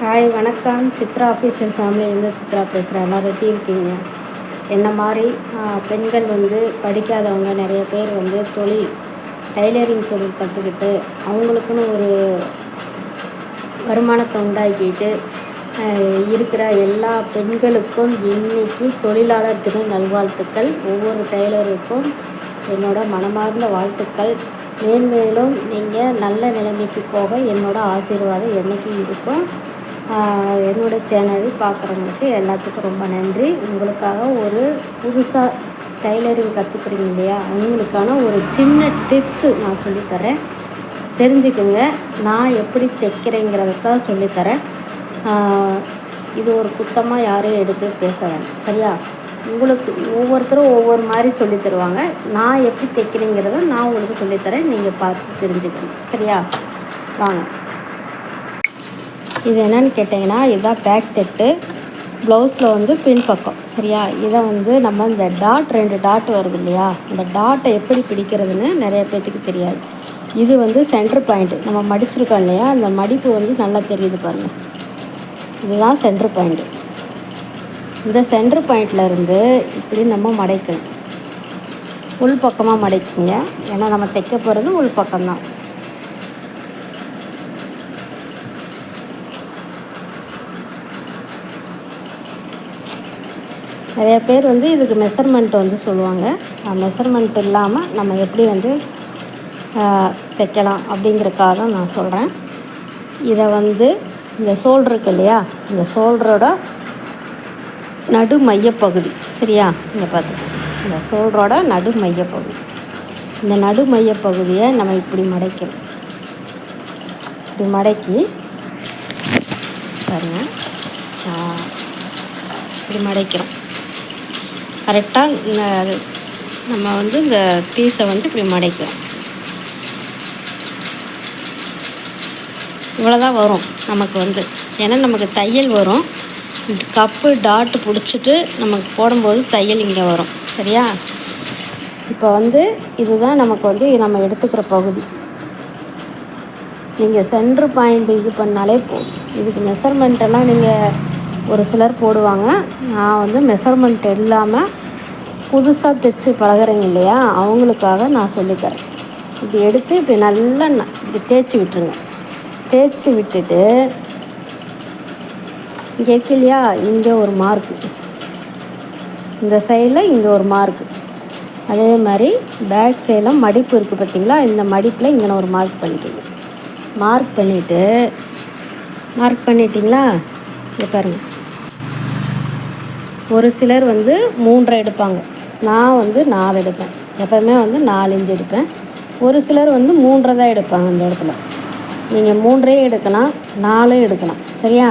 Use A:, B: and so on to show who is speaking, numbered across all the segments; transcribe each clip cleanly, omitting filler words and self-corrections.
A: Hi வணக்கம். Chitra official ஃபேமிலியிலேருந்து Chitra பேசுகிறேன். எல்லோரும் எப்படி இருக்கீங்க? என்ன மாதிரி பெண்கள் படிக்காதவங்க நிறைய பேர் தொழில் டைலரிங் தொழில் கற்றுக்கிட்டு அவங்களுக்குன்னு ஒரு வருமானத்தை உண்டாக்கிட்டு இருக்கிற எல்லா பெண்களுக்கும் இன்றைக்கி தொழிலாளர் தின நல்வாழ்த்துக்கள். ஒவ்வொரு டைலருக்கும் என்னோட மனமார்ந்த வாழ்த்துக்கள். மேன்மேலும் நீங்கள் நல்ல நிலைமைக்கு போக என்னோடய ஆசீர்வாதம் என்றைக்கும் இருக்கும். என்னோடய சேனல் பார்க்குறவங்களுக்கு எல்லாத்துக்கும் ரொம்ப நன்றி. உங்களுக்காக ஒரு புதுசாக டைலரிங் கற்றுக்குறீங்க இல்லையா, அவங்களுக்கான ஒரு சின்ன டிப்ஸு நான் சொல்லித்தரேன். தெரிஞ்சுக்குங்க. நான் எப்படி தைக்கிறேங்கிறதான் சொல்லித்தரேன். இது ஒரு குத்தமாக யாரையும் எடுத்து பேச வேண்டாம், சரியா? உங்களுக்கு ஒவ்வொருத்தரும் ஒவ்வொரு மாதிரி சொல்லி தருவாங்க. நான் எப்படி தைக்கிறேங்கிறத நான் உங்களுக்கு சொல்லித்தரேன். நீங்கள் பார்த்து தெரிஞ்சுக்கணும், சரியா? வாங்க. இது என்னென்னு கேட்டிங்கன்னா, இதுதான் பேக் தட்டு. ப்ளவுஸில் பின்பக்கம், சரியா? இதை நம்ம இந்த டாட் 2 டாட் வருது இல்லையா, இந்த டாட்டை எப்படி பிடிக்கிறதுன்னு நிறைய பேர்த்துக்கு தெரியாது. இது சென்டர் பாயிண்ட்டு. நம்ம மடிச்சிருக்கோம் இல்லையா, அந்த மடிப்பு நல்லா தெரியுது பாருங்கள். இதுதான் சென்டர் பாயிண்ட்டு. இந்த சென்டர் பாயிண்ட்லேருந்து இப்படி நம்ம மடைக்கணும். உள் பக்கமாக மடைக்குங்க, ஏன்னா நம்ம தைக்க போகிறது உள் பக்கம்தான். நிறைய பேர் இதுக்கு மெஷர்மெண்ட் சொல்லுவாங்க. மெஷர்மெண்ட் இல்லாமல் நம்ம எப்படி தைக்கலாம் அப்படிங்கிறக்காக தான் நான் சொல்கிறேன். இதை இந்த ஷோல்டர் இருக்கு இல்லையா, இந்த ஷோல்டரோட நடு மையப்பகுதி, சரியா? இங்கே பார்த்து இந்த ஷோல்டரோட நடு மையப்பகுதி, இந்த நடு மையப்பகுதியை நம்ம இப்படி மடைக்கணும். இப்படி மடக்கி பாருங்கள், இப்படி மடைக்கிறோம். கரெக்டாக நம்ம இந்த பீஸை இப்படி மடைக்கிறோம். இவ்வளோதான் வரும் நமக்கு. ஏன்னா நமக்கு தையல் வரும். கப்பு டாட்டு பிடிச்சிட்டு நமக்கு போடும்போது தையல் இங்கே வரும், சரியா? இப்போ இதுதான் நமக்கு நம்ம எடுத்துக்கிற பகுதி. நீங்கள் சென்ட்ரு பாயிண்ட் இது பண்ணாலே போதும். இதுக்கு மெஷர்மெண்ட்டெல்லாம் நீங்கள் ஒரு சிலர் போடுவாங்க. நான் மெஷர்மெண்ட் இல்லாமல் புதுசாக தைச்சி பழகிறீங்க இல்லையா, அவங்களுக்காக நான் சொல்லித்தரேன். இப்படி எடுத்து இப்படி நல்லா இப்படி தேய்ச்சி விட்டுருங்க. தேய்ச்சி விட்டுட்டு இங்கே இருக்கு இல்லையா, இங்கே ஒரு மார்க்கு, இந்த சைடில் இங்கே ஒரு மார்க்கு. அதே மாதிரி பேக் சைடில் மடிப்பு இருக்குது பார்த்தீங்களா, இந்த மடிப்பில் இங்கே ஒரு மார்க் பண்ணிக்கோங்க. மார்க் பண்ணிட்டீங்களா? இங்கே பாருங்கள். ஒரு சிலர் 3 எடுப்பாங்க. நான் 4 எடுப்பேன். எப்போவுமே 4 இன்ச்சு எடுப்பேன். ஒரு சிலர் 3 தான் எடுப்பாங்க. இந்த இடத்துல நீங்கள் 3 எடுக்கலாம், 4 எடுக்கலாம், சரியா?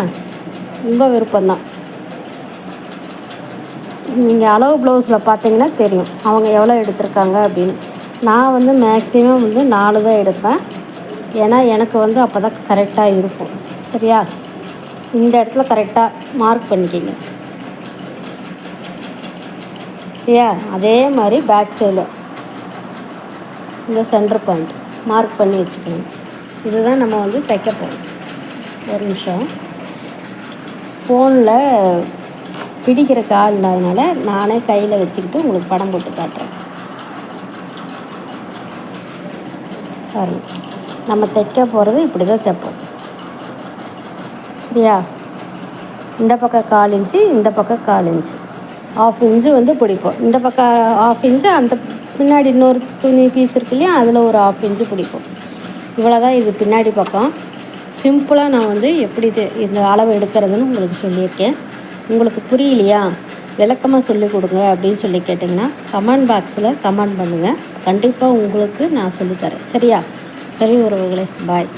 A: உங்கள் விருப்பம்தான். நீங்கள் அளவு ப்ளவுஸில் பார்த்தீங்கன்னா தெரியும் அவங்க எவ்வளோ எடுத்திருக்காங்க அப்படின்னு. நான் மேக்ஸிமம் 4 தான் எடுப்பேன். ஏன்னா எனக்கு அப்போ தான் கரெக்டாக இருக்கும், சரியா? இந்த இடத்துல கரெக்டாக மார்க் பண்ணிக்கிங்க, சரியா? அதே மாதிரி பேக் சைடில் இந்த சென்டர் பாயிண்ட் மார்க் பண்ணி வச்சுக்கணும். இதுதான் நம்ம தைக்க போகிறோம். ஒரு நிமிஷம். ஃபோனில் பிடிக்கிறக்கு ஆள் இல்லாதனால நானே கையில் வச்சுக்கிட்டு உங்களுக்கு படம் போட்டு காட்டுறேன். பாருங்கள், நம்ம தைக்க போகிறது இப்படி தான் தைப்போம், சரியா? இந்த பக்கம் 1/4 இன்ச்சு, இந்த பக்கம் 1/4 இன்ச்சு, 1/2 இன்ச்சு பிடிப்போம். இந்த பக்கம் 1/2 இன்ச்சு, அந்த பின்னாடி இன்னொரு துணி பீஸ் இருக்கு இல்லையா, அதில் ஒரு 1/2 இன்ச்சு பிடிப்போம். இவ்வளோதான் இது பின்னாடி பக்கம். சிம்பிளாக நான் எப்படி இந்த அளவு எடுக்கிறதுன்னு உங்களுக்கு சொல்லியிருக்கேன். உங்களுக்கு புரியலையா, விளக்கமாக சொல்லிக் கொடுங்க அப்படின்னு சொல்லி கேட்டிங்கன்னா கமெண்ட் பாக்ஸில் கமெண்ட் பண்ணுங்கள். கண்டிப்பாக உங்களுக்கு நான் சொல்லித்தரேன், சரியா? சரி உறவுகளே, பாய்.